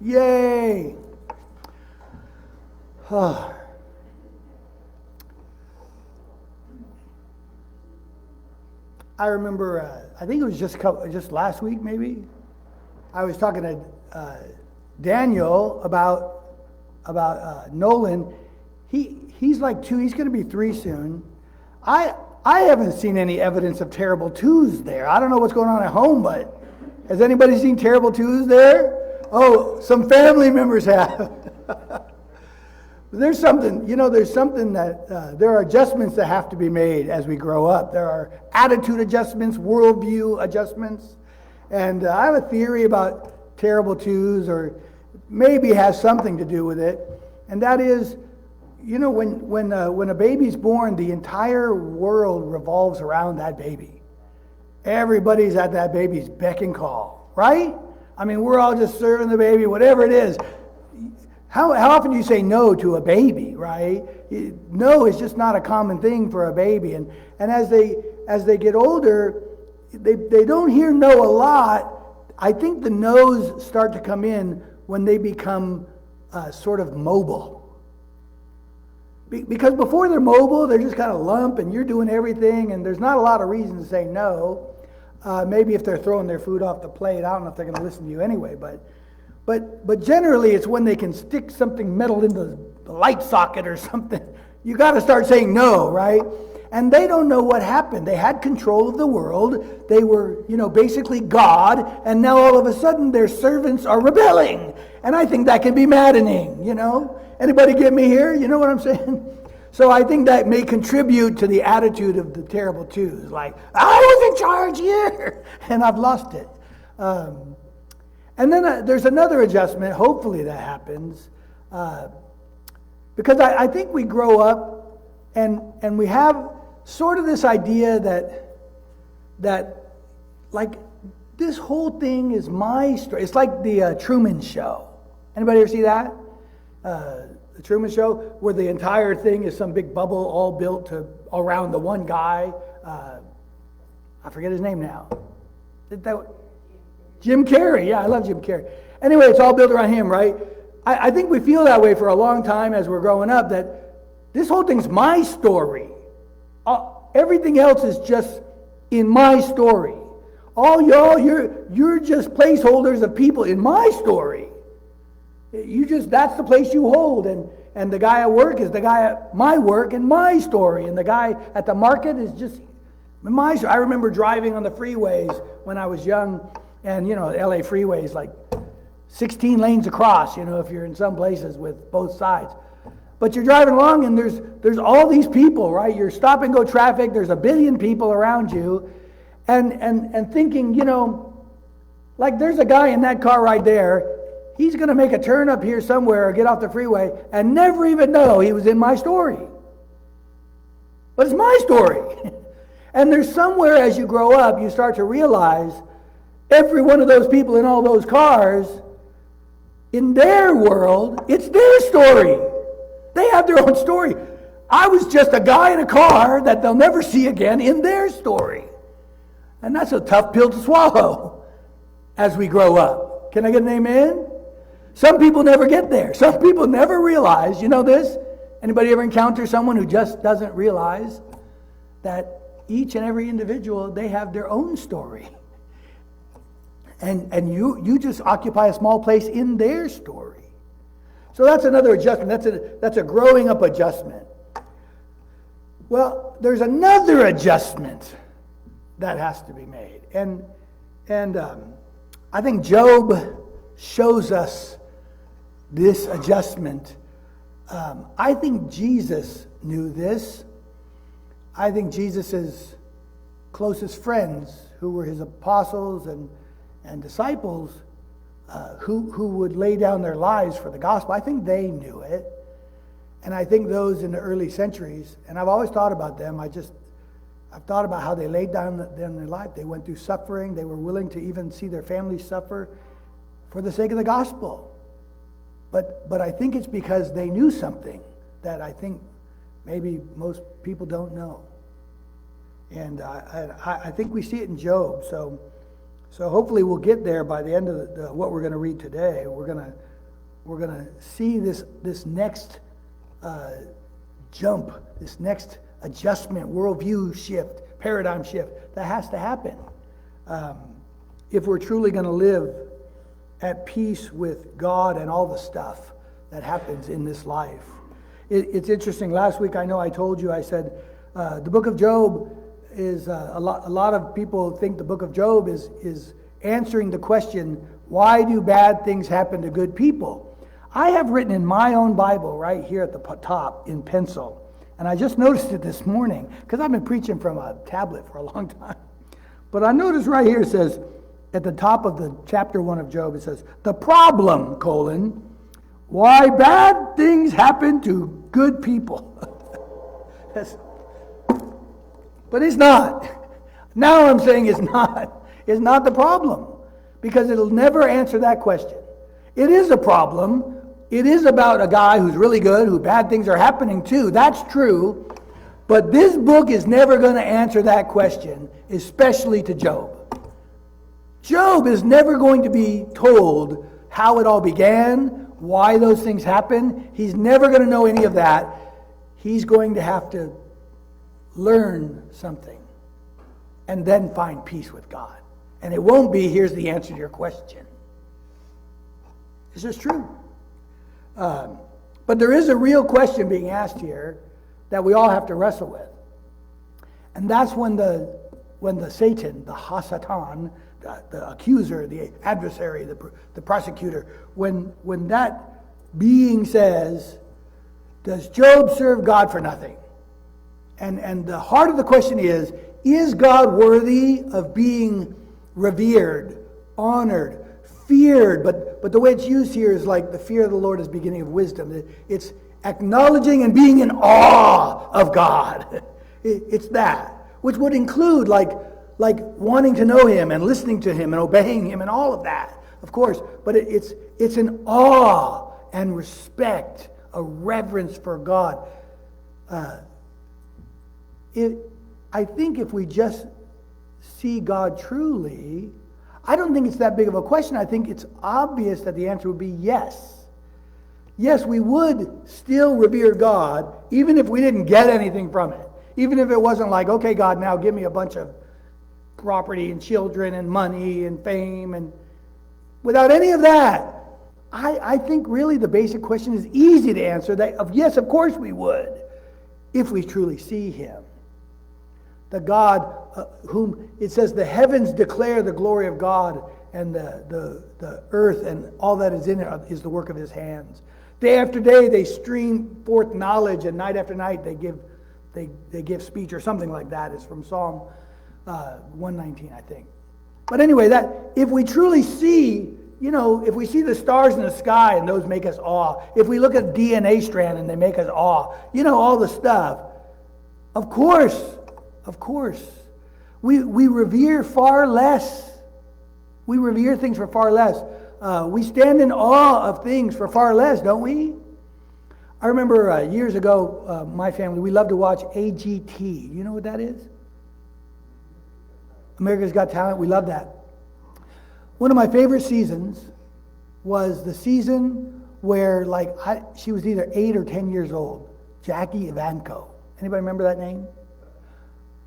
Yay! I remember, I think it was just last week maybe, I was talking to Daniel about Nolan. He's like 2, he's going to be 3 soon. I haven't seen any evidence of terrible twos there. I don't know what's going on at home, but has anybody seen terrible twos there? Oh, some family members have. There's something that there are adjustments that have to be made as we grow up. There are attitude adjustments, worldview adjustments. And I have a theory about terrible twos, or maybe has something to do with it. And that is, when a baby's born, the entire world revolves around that baby. Everybody's at that baby's beck and call, right? I mean, we're all just serving the baby, whatever it is. How often do you say no to a baby, right? No is just not a common thing for a baby. And as they get older, they don't hear no a lot. I think the no's start to come in when they become sort of mobile. Because before they're mobile, they're just kind of lump and you're doing everything and there's not a lot of reason to say no. Maybe if they're throwing their food off the plate, I don't know if they're going to listen to you anyway, but generally it's when they can stick something metal into the light socket or something. You got to start saying no, right? And they don't know what happened. They had control of the world. They were, basically God, and now all of a sudden their servants are rebelling. And I think that can be maddening, Anybody get me here? You know what I'm saying? So I think that may contribute to the attitude of the terrible twos. Like, I was in charge here, and I've lost it. And then there's another adjustment, hopefully that happens. Because I think we grow up and we have sort of this idea that like this whole thing is my story. It's like the Truman Show. Anybody ever see that? The Truman Show, where the entire thing is some big bubble all built around the one guy. I forget his name now. Jim Carrey. Yeah, I love Jim Carrey. Anyway, it's all built around him, right? I think we feel that way for a long time as we're growing up, that this whole thing's my story. Everything else is just in my story. All y'all, you're just placeholders of people in my story. That's the place you hold, and the guy at work is the guy at my work and my story, and the guy at the market is just my story. I remember driving on the freeways when I was young, and LA freeways like 16 lanes across, if you're in some places with both sides. But you're driving along and there's all these people, right? You're stop and go traffic, there's a billion people around you, and thinking, like there's a guy in that car right there. He's going to make a turn up here somewhere or get off the freeway and never even know he was in my story. But it's my story. And there's somewhere as you grow up, you start to realize every one of those people in all those cars, in their world, it's their story. They have their own story. I was just a guy in a car that they'll never see again in their story. And that's a tough pill to swallow as we grow up. Can I get an amen? Some people never get there. Some people never realize, this? Anybody ever encounter someone who just doesn't realize that each and every individual, they have their own story. And you just occupy a small place in their story. So that's another adjustment. That's a growing up adjustment. Well, there's another adjustment that has to be made. And I think Job shows us this adjustment. I think Jesus knew this. I think Jesus' closest friends, who were his apostles and disciples, who would lay down their lives for the gospel, I think they knew it. And I think those in the early centuries, and I've always thought about them, I've thought about how they laid down their life. They went through suffering. They were willing to even see their families suffer for the sake of the gospel. But I think it's because they knew something that I think maybe most people don't know. And I think we see it in Job. So hopefully we'll get there by the end of what we're going to read today. We're going to we're going to see this next jump, this next adjustment, worldview shift, paradigm shift that has to happen if we're truly going to live at peace with God and all the stuff that happens in this life. It's interesting. Last week, I know I told you, I said the book of Job is a lot of people think the book of Job is answering the question, why do bad things happen to good people? I have written in my own Bible right here at the top in pencil, and I just noticed it this morning because I've been preaching from a tablet for a long time. But I noticed right here it says, at the top of the chapter 1 of Job, it says, the problem, why bad things happen to good people. But it's not. Now I'm saying it's not. It's not the problem. Because it'll never answer that question. It is a problem. It is about a guy who's really good, who bad things are happening to. That's true. But this book is never going to answer that question, especially to Job. Job is never going to be told how it all began, why those things happen. He's never going to know any of that. He's going to have to learn something and then find peace with God. And it won't be, here's the answer to your question. This is true. But there is a real question being asked here that we all have to wrestle with. And that's when the Satan, the Hasatan, the accuser, the adversary, the prosecutor, when that being says, does Job serve God for nothing? And the heart of the question is God worthy of being revered, honored, feared? But the way it's used here is like the fear of the Lord is the beginning of wisdom. It's acknowledging and being in awe of God. It's that, which would include like wanting to know Him and listening to Him and obeying Him and all of that, of course. But it's an awe and respect, a reverence for God. I think if we just see God truly, I don't think it's that big of a question. I think it's obvious that the answer would be yes. Yes, we would still revere God, even if we didn't get anything from it. Even if it wasn't like, okay, God, now give me a bunch of property and children and money and fame. And without any of that, I think really the basic question is easy to answer. Yes, of course we would, if we truly see Him. The God whom it says the heavens declare the glory of God, and the earth and all that is in it is the work of His hands. Day after day they stream forth knowledge, and night after night they give speech, or something like that. It's from Psalm 119, I think. But anyway, that if we truly see, if we see the stars in the sky and those make us awe, if we look at DNA strand and they make us awe, all the stuff, of course, we revere far less. We revere things for far less. We stand in awe of things for far less, don't we? I remember years ago, my family, we loved to watch AGT. You know what that is? America's Got Talent. We love that. One of my favorite seasons was the season where, she was either 8 or 10 years old. Jackie Evancho. Anybody remember that name?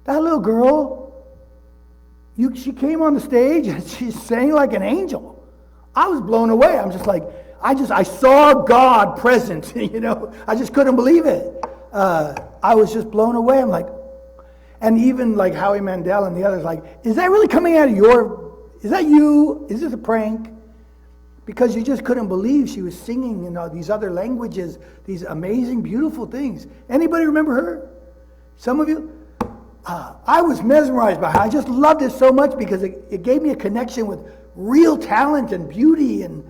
That little girl, she came on the stage and she sang like an angel. I was blown away. I'm just like, I saw God present, I just couldn't believe it. I was just blown away. I'm like, and even like Howie Mandel and the others, like, is that really coming out of is that you? Is this a prank? Because you just couldn't believe she was singing in these other languages, these amazing, beautiful things. Anybody remember her? Some of you? I was mesmerized by her. I just loved it so much because it gave me a connection with real talent and beauty, and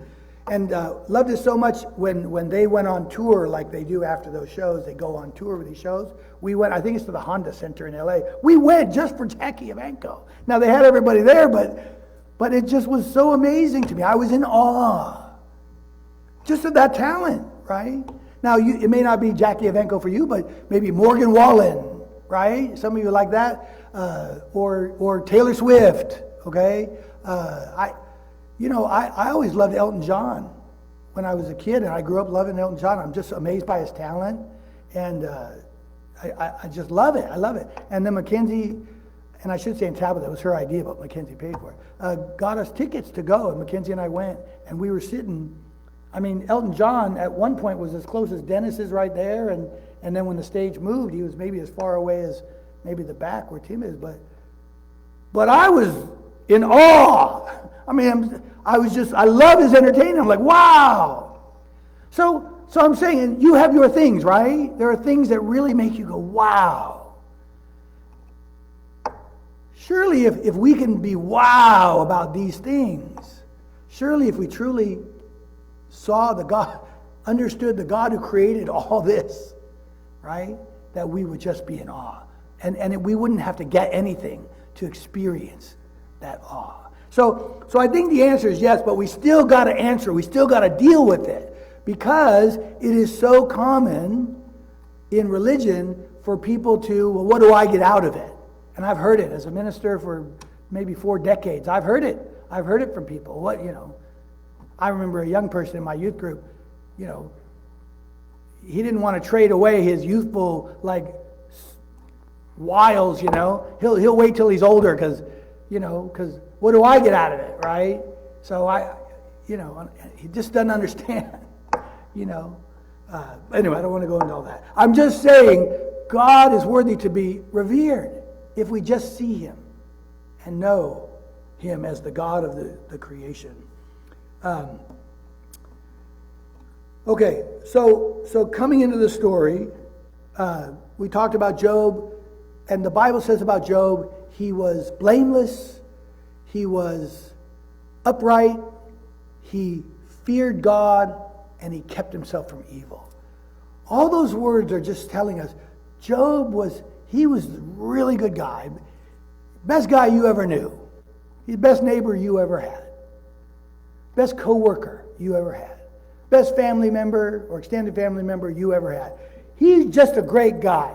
loved it so much when they went on tour like they do after those shows. They go on tour with these shows. We went, I think it's to the Honda Center in LA. We went just for Jackie Evancho. Now they had everybody there, but it just was so amazing to me. I was in awe just of that talent, right? Now it may not be Jackie Evancho for you, but maybe Morgan Wallen, right? Some of you like that, or Taylor Swift. Okay, I always loved Elton John when I was a kid, and I grew up loving Elton John. I'm just amazed by his talent, and I just love it. I love it. And then Mackenzie, and I should say in Tabitha, it was her idea, but Mackenzie paid for it, got us tickets to go, and Mackenzie and I went, and we were sitting. I mean, Elton John at one point was as close as Dennis is right there, and then when the stage moved, he was maybe as far away as maybe the back where Tim is, but I was in awe. I mean, I love his entertainment. I'm like, wow. So I'm saying, you have your things, right? There are things that really make you go, wow. Surely if we can be wow about these things, surely if we truly saw the God, understood the God who created all this, right, that we would just be in awe. And we wouldn't have to get anything to experience that awe. So I think the answer is yes, but we still got to answer. We still got to deal with it, because it is so common in religion for people to, well, what do I get out of it? And I've heard it as a minister for maybe 4 decades. I've heard it from people. What, I remember a young person in my youth group, he didn't want to trade away his youthful, wiles, He'll wait till he's older because what do I get out of it, right? So he just doesn't understand, Anyway, I don't want to go into all that. I'm just saying God is worthy to be revered if we just see him and know him as the God of the creation. Okay, so coming into the story, we talked about Job, and the Bible says about Job, he was blameless, he was upright, he feared God, and he kept himself from evil. All those words are just telling us Job was a really good guy, best guy you ever knew, the best neighbor you ever had, best co-worker you ever had, best family member or extended family member you ever had. He's just a great guy.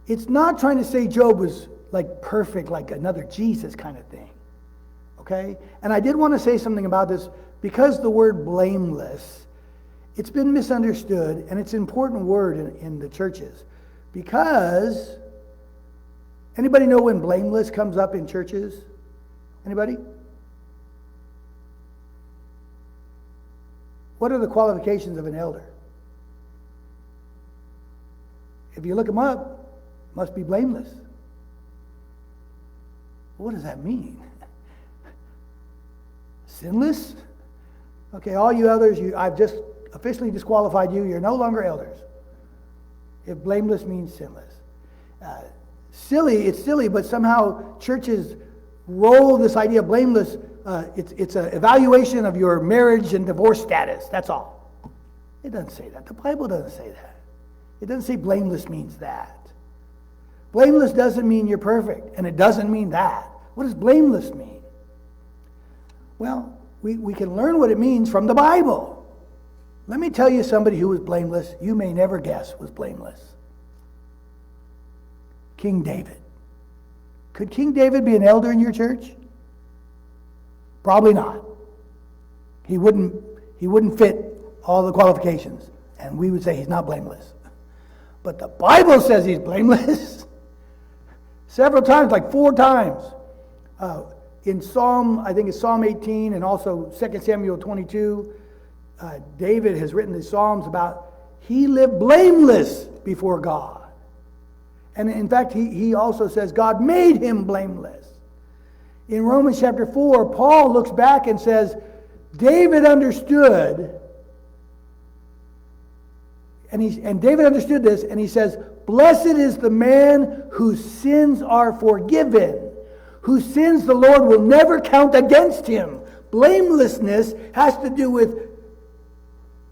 It's not trying to say Job was perfect, like another Jesus kind of thing. Okay? And I did want to say something about this, because the word blameless, it's been misunderstood, and it's an important word in the churches. Because, anybody know when blameless comes up in churches? Anybody? What are the qualifications of an elder? If you look them up, must be blameless. What does that mean? Sinless? Okay, all you others, I've just officially disqualified you. You're no longer elders. If blameless means sinless. It's silly, but somehow churches roll this idea of blameless. It's an evaluation of your marriage and divorce status. That's all. It doesn't say that. The Bible doesn't say that. It doesn't say blameless means that. Blameless doesn't mean you're perfect, and it doesn't mean that. What does blameless mean? Well, we can learn what it means from the Bible. Let me tell you somebody who was blameless, you may never guess was blameless. King David. Could King David be an elder in your church? Probably not. He wouldn't fit all the qualifications, and we would say he's not blameless. But the Bible says he's blameless. Several times, 4 times. In Psalm, I think it's Psalm 18 and also 2 Samuel 22, David has written these Psalms about he lived blameless before God. And in fact, he also says God made him blameless. In Romans chapter 4, Paul looks back and says, David understood, and David understood this, and he says, blessed is the man whose sins are forgiven, whose sins the Lord will never count against him. Blamelessness has to do with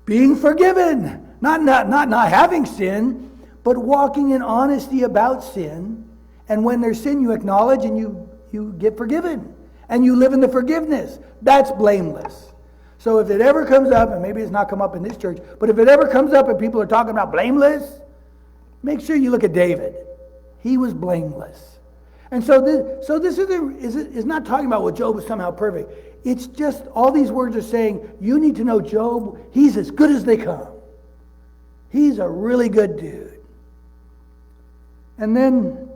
being forgiven, not having sin, but walking in honesty about sin. And when there's sin, you acknowledge and you get forgiven, and you live in the forgiveness. That's blameless. So if it ever comes up, and maybe it's not come up in this church, but if it ever comes up and people are talking about blameless, make sure you look at David. He was blameless. And so this is not talking about what Job is somehow perfect. It's just all these words are saying, you need to know Job, he's as good as they come. He's a really good dude. And then,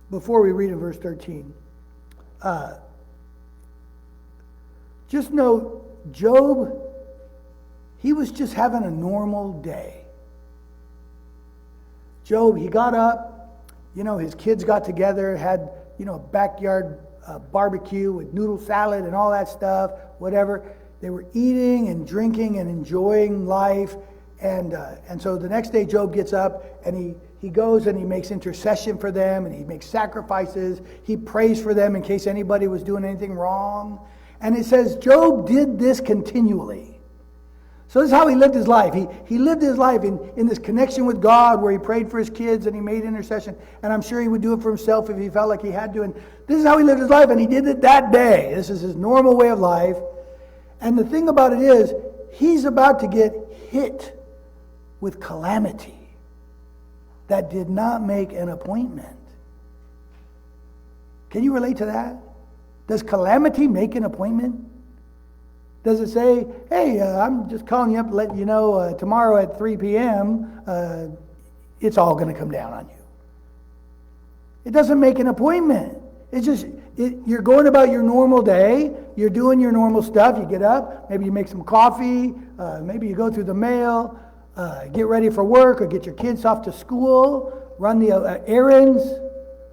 before we read in verse 13, just know Job, he was just having a normal day. Job, he got up, his kids got together, had, a backyard barbecue with noodle salad and all that stuff, whatever. They were eating and drinking and enjoying life. And so the next day Job gets up and he goes and he makes intercession for them and he makes sacrifices. He prays for them in case anybody was doing anything wrong. And it says Job did this continually. So this is how he lived his life. He lived his life in this connection with God where he prayed for his kids and he made intercession. And I'm sure he would do it for himself if he felt like he had to. And this is how he lived his life, and he did it that day. This is his normal way of life. And the thing about it is, he's about to get hit with calamity that did not make an appointment. Can you relate to that? Does calamity make an appointment? Does it say, hey, I'm just calling you up to let you know tomorrow at 3 p.m. It's all going to come down on you? It doesn't make an appointment. It's just, you're going about your normal day. You're doing your normal stuff. You get up, maybe you make some coffee, maybe you go through the mail, get ready for work or get your kids off to school, run the errands,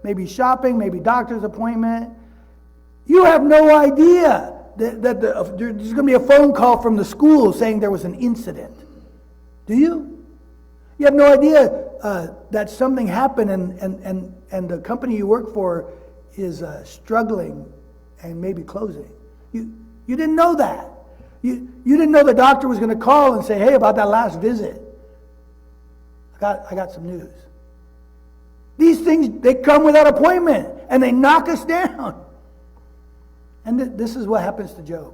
maybe shopping, maybe doctor's appointment. You have no idea that there's going to be a phone call from the school saying there was an incident. Do you? You have no idea that something happened and the company you work for is struggling and maybe closing. You didn't know that. You didn't know the doctor was going to call and say, hey, about that last visit, I got some news. These things, they come without appointment and they knock us down. And this is what happens to Job.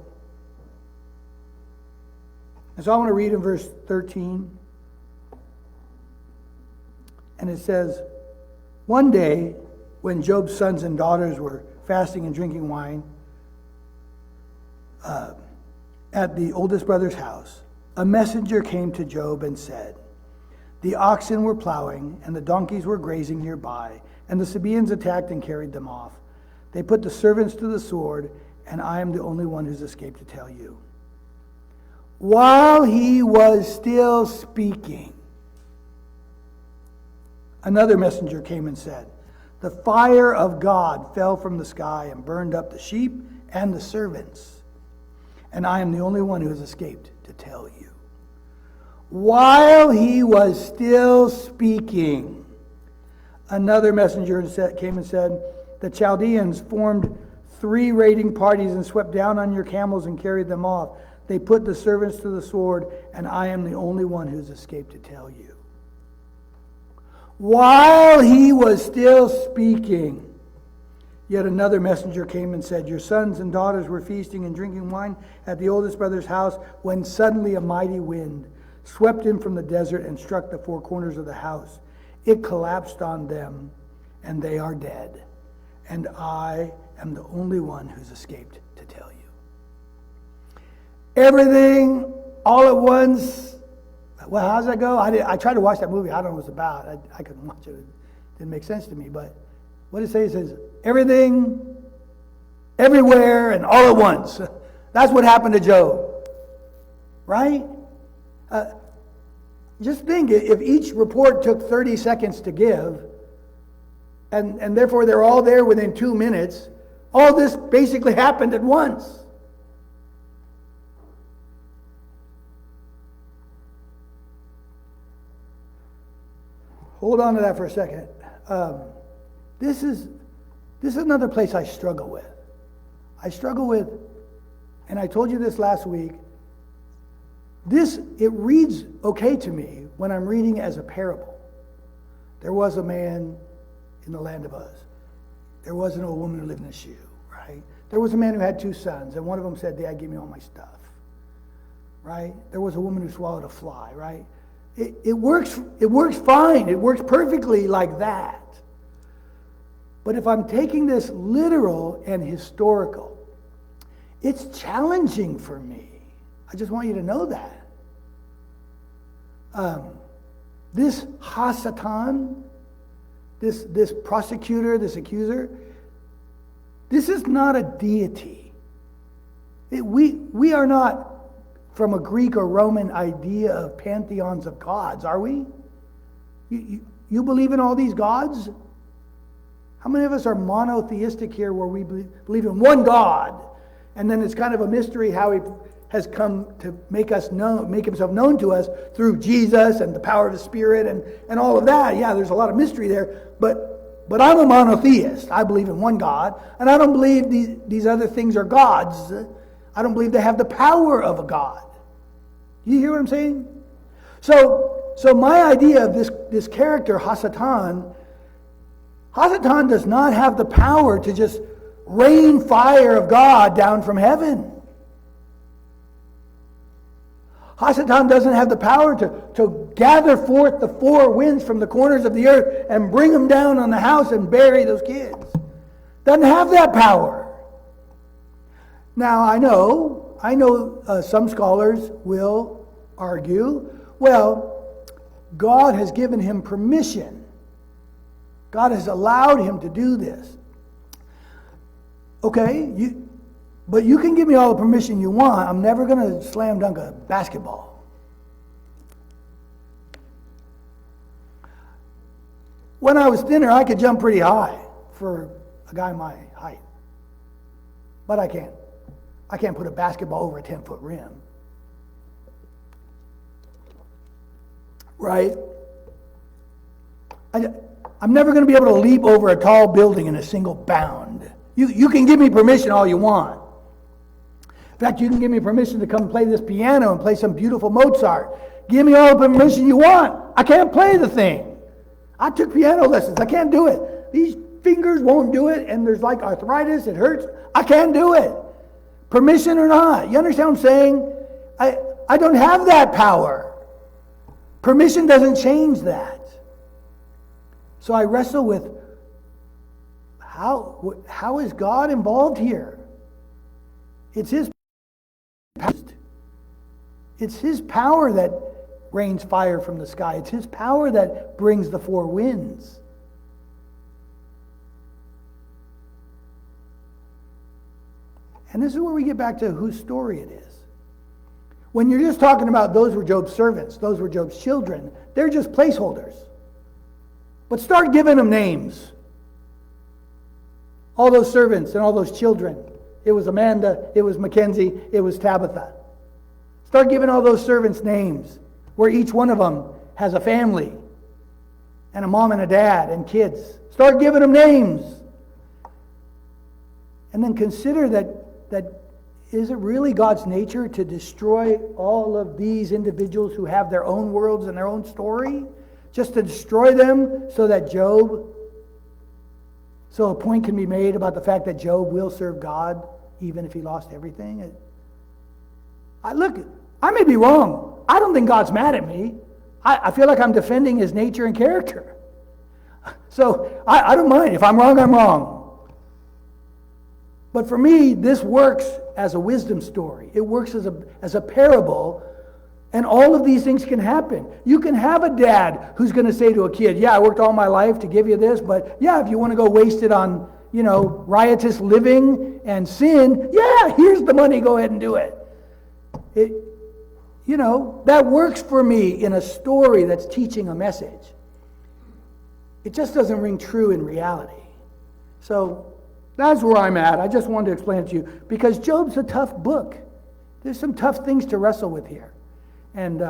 And so I want to read in verse 13. And it says, one day when Job's sons and daughters were fasting and drinking wine at the oldest brother's house, a messenger came to Job and said, the oxen were plowing and the donkeys were grazing nearby, and the Sabaeans attacked and carried them off. They put the servants to the sword, and I am the only one who's escaped to tell you. While he was still speaking, another messenger came and said, the fire of God fell from the sky and burned up the sheep and the servants, and I am the only one who has escaped to tell you. While he was still speaking, another messenger came and said, the Chaldeans formed 3 raiding parties and swept down on your camels and carried them off. They put the servants to the sword, and I am the only one who's escaped to tell you. While he was still speaking, yet another messenger came and said, your sons and daughters were feasting and drinking wine at the oldest brother's house when suddenly a mighty wind swept in from the desert and struck the 4 corners of the house. It collapsed on them, and they are dead. And I am the only one who's escaped to tell you. Everything, all at once. Well, how does that go? I tried to watch that movie. I don't know what it's about. I couldn't watch it. It didn't make sense to me. But what it says is everything, everywhere, and all at once. That's what happened to Job. Right? Just think, if each report took 30 seconds to give, and therefore they're all there within 2 minutes, all this basically happened at once. Hold on to that for a second. This is another place I struggle with. I struggle with, and I told you this last week, it reads okay to me when I'm reading as a parable. There was a man in the land of Uz. There was an old woman who lived in a shoe, right? There was a man who had 2 sons, and one of them said, Dad, give me all my stuff, right? There was a woman who swallowed a fly, right? It works fine. It works perfectly like that. But if I'm taking this literal and historical, it's challenging for me. I just want you to know that. This Hasatan, this prosecutor, this accuser, this is not a deity. We are not from a Greek or Roman idea of pantheons of gods, are we? You believe in all these gods? How many of us are monotheistic here where we believe in one God, and then it's kind of a mystery how he has come to make himself known to us through Jesus and the power of the Spirit and all of that. Yeah, there's a lot of mystery there, but I'm a monotheist. I believe in one God, and I don't believe these other things are gods. I don't believe they have the power of a God. You hear what I'm saying? So my idea of this character, Hasatan does not have the power to just rain fire of God down from heaven. Hasatan doesn't have the power to gather forth the four winds from the corners of the earth and bring them down on the house and bury those kids. Doesn't have that power. Now, I know some scholars will argue, well, God has given him permission. God has allowed him to do this. Okay, but you can give me all the permission you want. I'm never going to slam dunk a basketball. When I was thinner, I could jump pretty high for a guy my height. But I can't. I can't put a basketball over a 10-foot rim. Right? I'm never going to be able to leap over a tall building in a single bound. You can give me permission all you want. In fact, you can give me permission to come play this piano and play some beautiful Mozart. Give me all the permission you want. I can't play the thing. I took piano lessons. I can't do it. These fingers won't do it, and there's like arthritis. It hurts. I can't do it. Permission or not. You understand what I'm saying? I don't have that power. Permission doesn't change that. So I wrestle with how is God involved here? It's his power that rains fire from the sky. It's his power that brings the four winds. And this is where we get back to whose story it is. When you're just talking about those were Job's servants, those were Job's children, they're just placeholders. But start giving them names. All those servants and all those children. It was Amanda, it was Mackenzie, it was Tabitha. Start giving all those servants names, where each one of them has a family, and a mom and a dad and kids. Start giving them names. And then consider that is it really God's nature to destroy all of these individuals who have their own worlds and their own story? Just to destroy them so a point can be made about the fact that Job will serve God even if he lost everything? Look, I may be wrong. I don't think God's mad at me. I feel like I'm defending his nature and character. So I don't mind. If I'm wrong, I'm wrong. But for me, this works as a wisdom story. It works as a parable, and all of these things can happen. You can have a dad who's going to say to a kid, yeah, I worked all my life to give you this, but yeah, if you want to go waste it on, riotous living and sin, yeah, here's the money, go ahead and do it. That works for me in a story that's teaching a message. It just doesn't ring true in reality. So that's where I'm at. I just wanted to explain it to you because Job's a tough book. There's some tough things to wrestle with here. And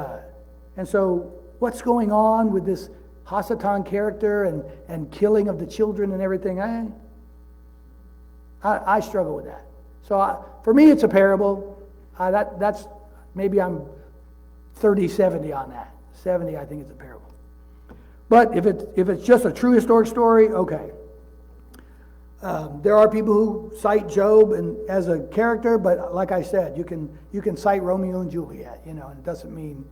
so what's going on with this Hasatan character and killing of the children and everything, I struggle with that. So for me, it's a parable. That's maybe I'm 30-70 on that. 70, I think it's a parable. But if it's just a true historic story, okay. There are people who cite Job as a character, but like I said, you can cite Romeo and Juliet, and it doesn't mean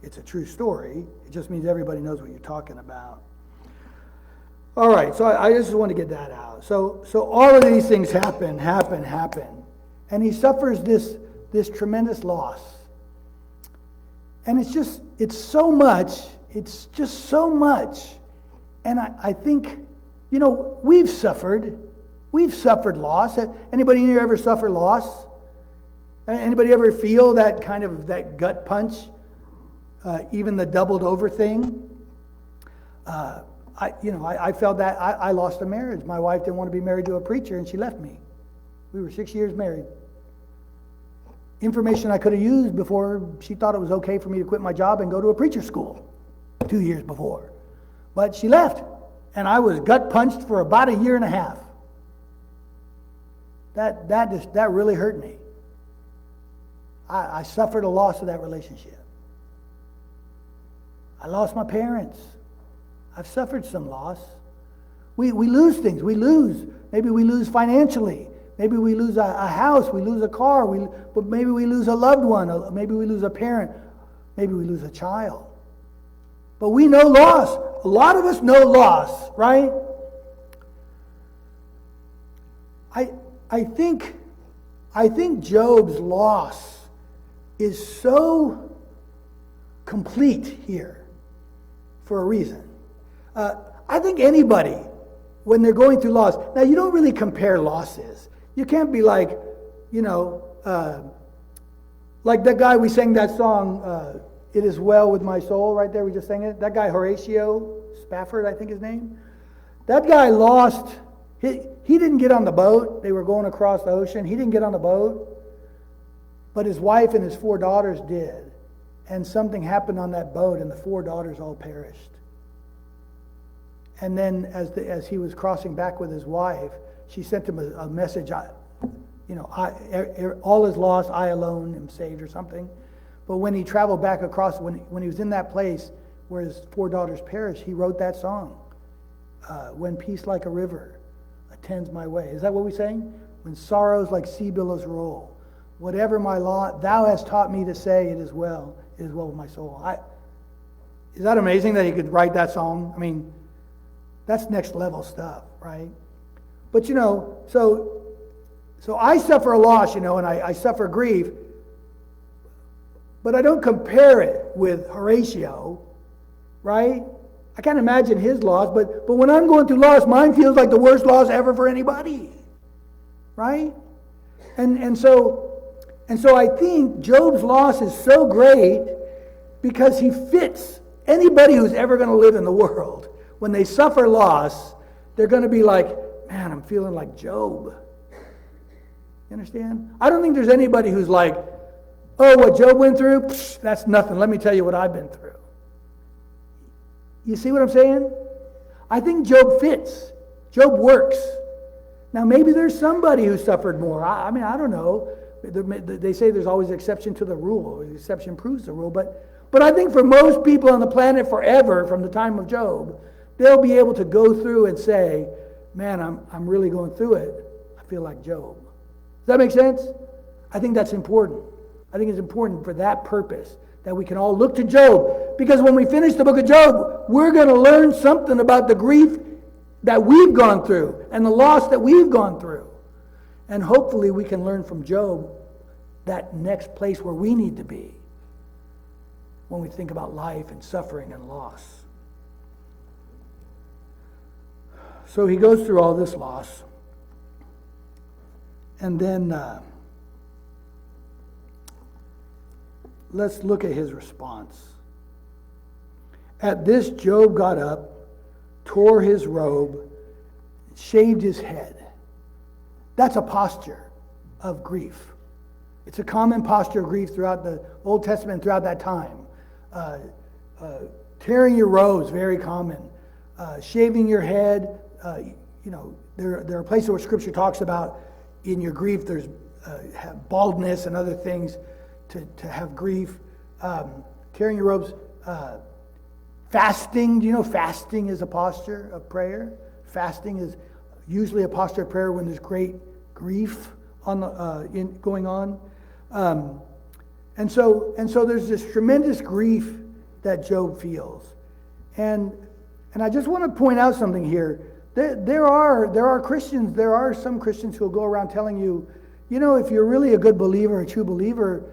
it's a true story. It just means everybody knows what you're talking about. All right, so I just want to get that out. So all of these things happen. And he suffers this tremendous loss. And it's just so much. It's just so much. And I think, we've suffered loss. Anybody here ever suffer loss? Anybody ever feel that kind of that gut punch? Even the doubled over thing? I felt that. I lost a marriage. My wife didn't want to be married to a preacher, and she left me. We were 6 years married. Information I could have used before she thought it was okay for me to quit my job and go to a preacher school 2 years before. But she left, and I was gut punched for about a year and a half. That really hurt me. I suffered a loss of that relationship. I lost my parents. I've suffered some loss. We lose things. Maybe we lose financially. Maybe we lose a house. We lose a car. But maybe we lose a loved one. Maybe we lose a parent. Maybe we lose a child. But we know loss. A lot of us know loss, right? I think Job's loss is so complete here for a reason. I think anybody, when they're going through loss, now you don't really compare losses. You can't be like, like that guy we sang that song, It Is Well With My Soul, right there, we just sang it. That guy Horatio Spafford, I think his name. That guy lost, he didn't get on the boat. They were going across the ocean. He didn't get on the boat. But his wife and his 4 daughters did. And something happened on that boat, and the 4 daughters all perished. And then as he was crossing back with his wife, she sent him a message, all is lost, I alone am saved, or something. But when he traveled back across, when he was in that place where his 4 daughters perished, he wrote that song, When Peace Like a River Attends My Way. Is that what we sang? When sorrows like sea billows roll, whatever my lot, thou hast taught me to say, it is well with my soul. Is that amazing that he could write that song? I mean, that's next level stuff, right? But so I suffer a loss, and I suffer grief, but I don't compare it with Horatio, right? I can't imagine his loss, but when I'm going through loss, mine feels like the worst loss ever for anybody, right? And so I think Job's loss is so great because he fits anybody who's ever going to live in the world. When they suffer loss, they're going to be like, man, I'm feeling like Job. You understand? I don't think there's anybody who's like, oh, what Job went through, that's nothing. Let me tell you what I've been through. You see what I'm saying? I think Job fits. Job works. Now, maybe there's somebody who suffered more. I mean, I don't know. They say there's always an exception to the rule. The exception proves the rule. But I think for most people on the planet forever, from the time of Job, they'll be able to go through and say, man, I'm really going through it. I feel like Job. Does that make sense? I think that's important. I think it's important for that purpose, that we can all look to Job. Because when we finish the book of Job, we're going to learn something about the grief that we've gone through and the loss that we've gone through. And hopefully we can learn from Job that next place where we need to be when we think about life and suffering and loss. So he goes through all this loss. And then let's look at his response. At this, Job got up, tore his robe, shaved his head. That's a posture of grief. It's a common posture of grief throughout the Old Testament, throughout that time. Tearing your robes, very common. Shaving your head. There are places where Scripture talks about in your grief there's baldness and other things to have grief. Tearing your robes. Fasting. Do you know fasting is a posture of prayer? Fasting is usually a posture of prayer when there's great grief going on. And so there's this tremendous grief that Job feels. And I just want to point out something here. There are Christians, there are some Christians who will go around telling you, if you're really a good believer, a true believer,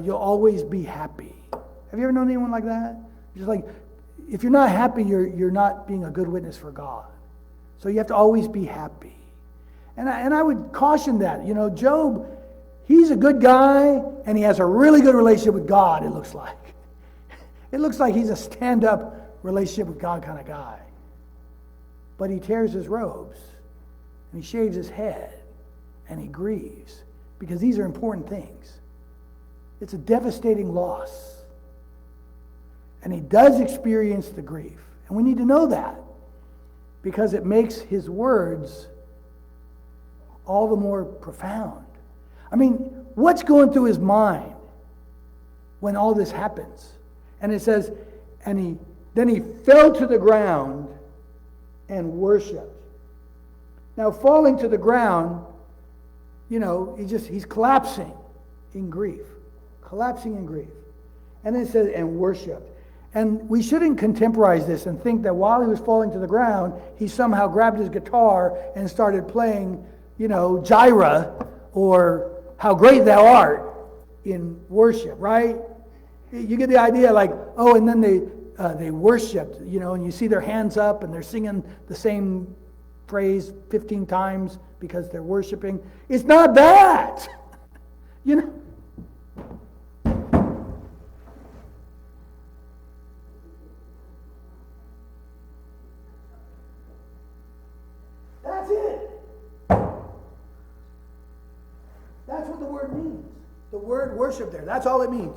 you'll always be happy. Have you ever known anyone like that? Just like, if you're not happy, you're not being a good witness for God. So you have to always be happy. And I would caution that. Job, he's a good guy, and he has a really good relationship with God, it looks like. It looks like he's a stand-up relationship with God kind of guy. But he tears his robes, and he shaves his head, and he grieves, because these are important things. It's a devastating loss. And he does experience the grief. And we need to know that, because it makes his words all the more profound. I mean, what's going through his mind when all this happens? And it says, then he fell to the ground and worshiped. Now, falling to the ground, he's collapsing in grief. Collapsing in grief. And then it says, and worshiped. And we shouldn't contemporize this and think that while he was falling to the ground, he somehow grabbed his guitar and started playing, Jireh or How Great Thou Art in worship, right? You get the idea, like, and then they worshiped, and you see their hands up and they're singing the same phrase 15 times because they're worshiping. It's not that. That's it. That's what the word means. The word worship there. That's all it means.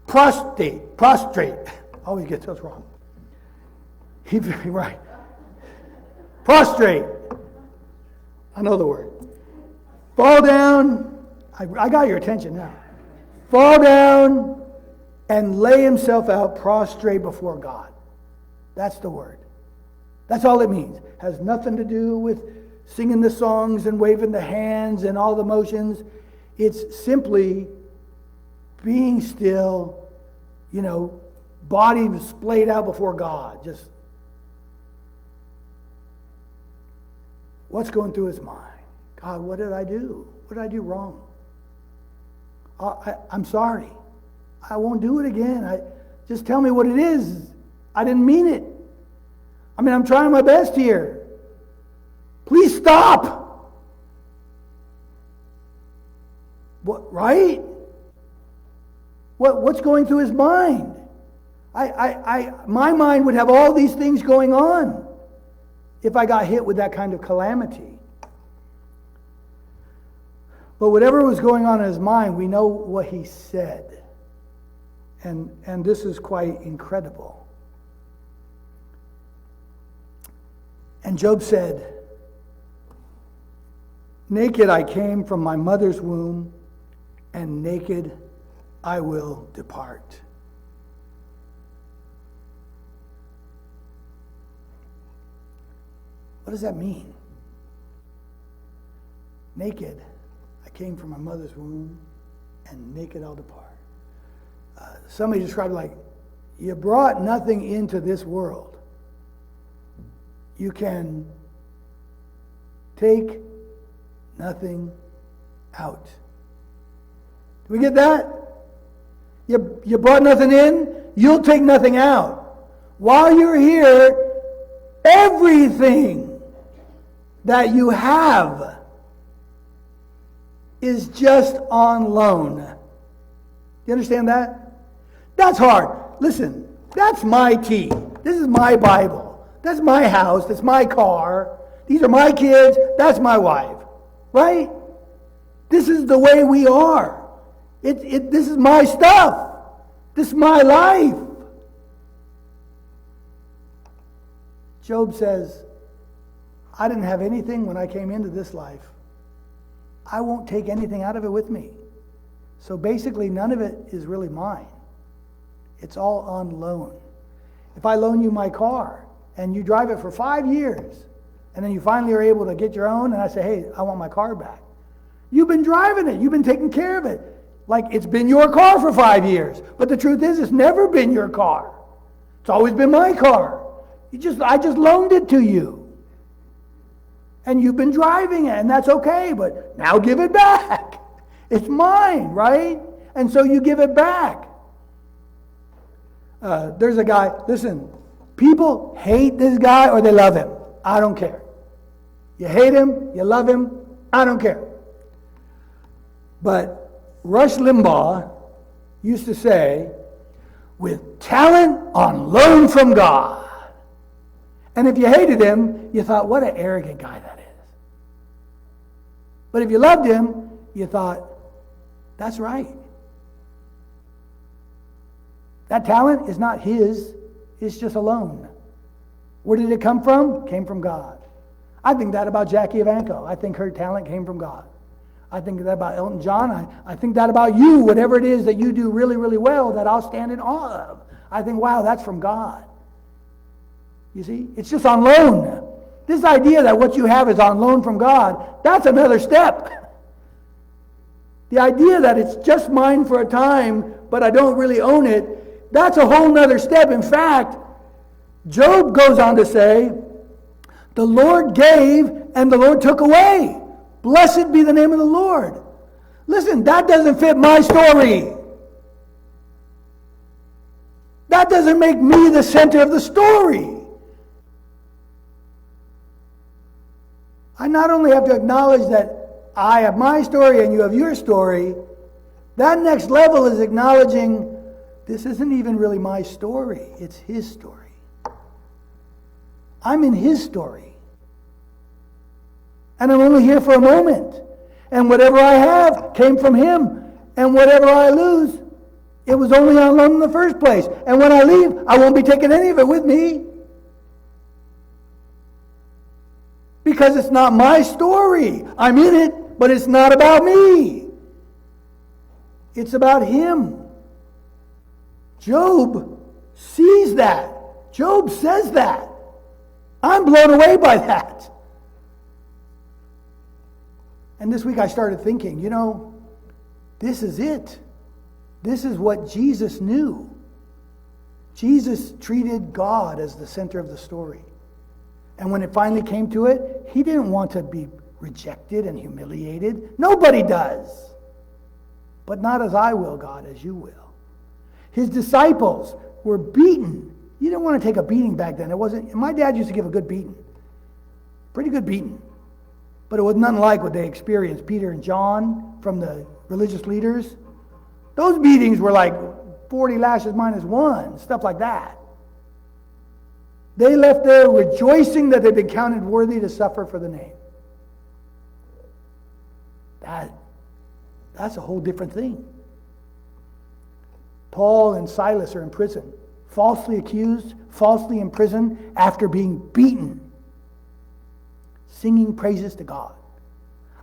Prostrate. Always get those wrong. Right. Prostrate. I know the word. Fall down. I got your attention now. Fall down and lay himself out prostrate before God. That's the word. That's all it means. Has nothing to do with singing the songs and waving the hands and all the motions. It's simply being still, body splayed out before God. Just what's going through his mind? God, what did I do? What did I do wrong? I'm sorry. I won't do it again. Just tell me what it is. I didn't mean it. I'm trying my best here. Please stop. What? Right? What's going through his mind? My mind would have all these things going on if I got hit with that kind of calamity. But whatever was going on in his mind, we know what he said. And this is quite incredible. And Job said, naked I came from my mother's womb, and naked I will depart. What does that mean? Naked I came from my mother's womb, and naked I'll depart. Somebody described it like, you brought nothing into this world. You can take nothing out. Do we get that? You brought nothing in, you'll take nothing out. While you're here, everything that you have is just on loan. You understand that? That's hard. Listen, that's my tea. This is my Bible. That's my house. That's my car. These are my kids. That's my wife. Right? This is the way we are. This is my stuff. This is my life. Job says, I didn't have anything when I came into this life. I won't take anything out of it with me. So basically, none of it is really mine. It's all on loan. If I loan you my car and you drive it for 5 years, and then you finally are able to get your own, and I say, hey, I want my car back. You've been driving it. You've been taking care of it. Like it's been your car for 5 years. But the truth is, it's never been your car. It's always been my car. I just loaned it to you. And you've been driving it, and that's okay, but now give it back. It's mine, right? And so you give it back. There's a guy, listen, people hate this guy or they love him. I don't care. You hate him, you love him, I don't care. But Rush Limbaugh used to say, with talent on loan from God. And if you hated him, you thought, what an arrogant guy that is. But if you loved him, you thought, that's right. That talent is not his, it's just a loan. Where did it come from? It came from God. I think that about Jackie Evancho. I think her talent came from God. I think that about Elton John. I think that about you, whatever it is that you do really, really well that I'll stand in awe of. I think, wow, that's from God. You see? It's just on loan. This idea that what you have is on loan from God, that's another step. The idea that it's just mine for a time, but I don't really own it, that's a whole nother step. In fact, Job goes on to say, the Lord gave and the Lord took away. Blessed be the name of the Lord. Listen, that doesn't fit my story. That doesn't make me the center of the story. I not only have to acknowledge that I have my story and you have your story, that next level is acknowledging this isn't even really my story, it's his story. I'm in his story. And I'm only here for a moment. And whatever I have came from him. And whatever I lose, it was only on loan in the first place. And when I leave, I won't be taking any of it with me. Because it's not my story. I'm in it, but it's not about me. It's about him. Job sees that. Job says that. I'm blown away by that. And this week I started thinking, this is it. This is what Jesus knew. Jesus treated God as the center of the story. And when it finally came to it, he didn't want to be rejected and humiliated. Nobody does. But not as I will, God, as you will. His disciples were beaten. You didn't want to take a beating back then. It wasn't. My dad used to give a good beating. Pretty good beating. But it was nothing like what they experienced, Peter and John, from the religious leaders. Those beatings were like 40 lashes minus one, stuff like that. They left there rejoicing that they'd been counted worthy to suffer for the name. That's a whole different thing. Paul and Silas are in prison, falsely accused, falsely imprisoned, after being beaten, singing praises to God.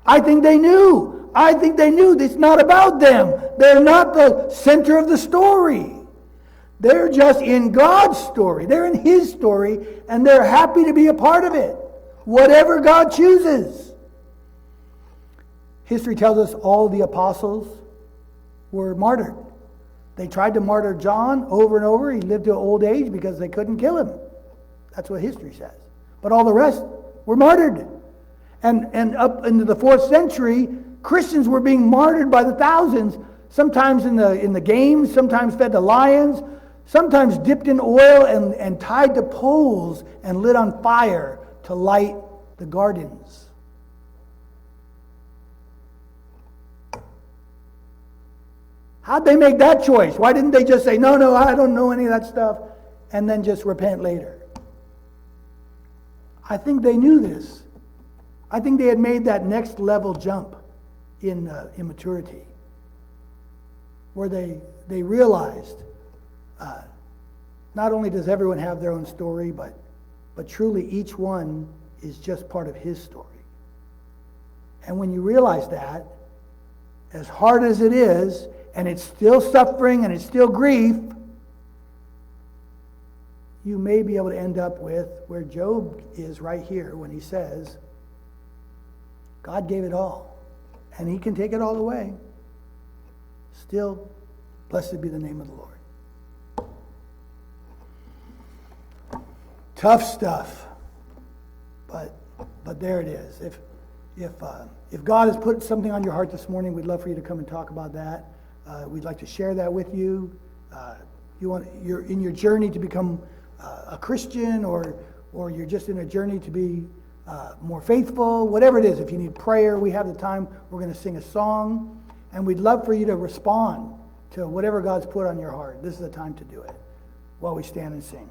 I think they knew. It's not about them. They're not the center of the story. They're just in God's story. They're in his story, and they're happy to be a part of it. Whatever God chooses. History tells us all the apostles were martyred. They tried to martyr John over and over. He lived to an old age because they couldn't kill him. That's what history says. But all the rest were martyred. And up into the 4th century, Christians were being martyred by the thousands, sometimes in the games, sometimes fed to lions, sometimes dipped in oil and tied to poles and lit on fire to light the gardens. How'd they make that choice? Why didn't they just say, no, I don't know any of that stuff, and then just repent later? I think they knew this. I think they had made that next level jump in immaturity, where they realized not only does everyone have their own story, but truly each one is just part of his story. And when you realize that, as hard as it is, and it's still suffering and it's still grief, you may be able to end up with where Job is right here when he says, God gave it all, and he can take it all away. Still, blessed be the name of the Lord. Tough stuff, but there it is. If God has put something on your heart this morning, we'd love for you to come and talk about that. We'd like to share that with you. You're in your journey to become a Christian, or you're just in a journey to be more faithful. Whatever it is, if you need prayer, we have the time. We're going to sing a song, and we'd love for you to respond to whatever God's put on your heart. This is the time to do it while we stand and sing.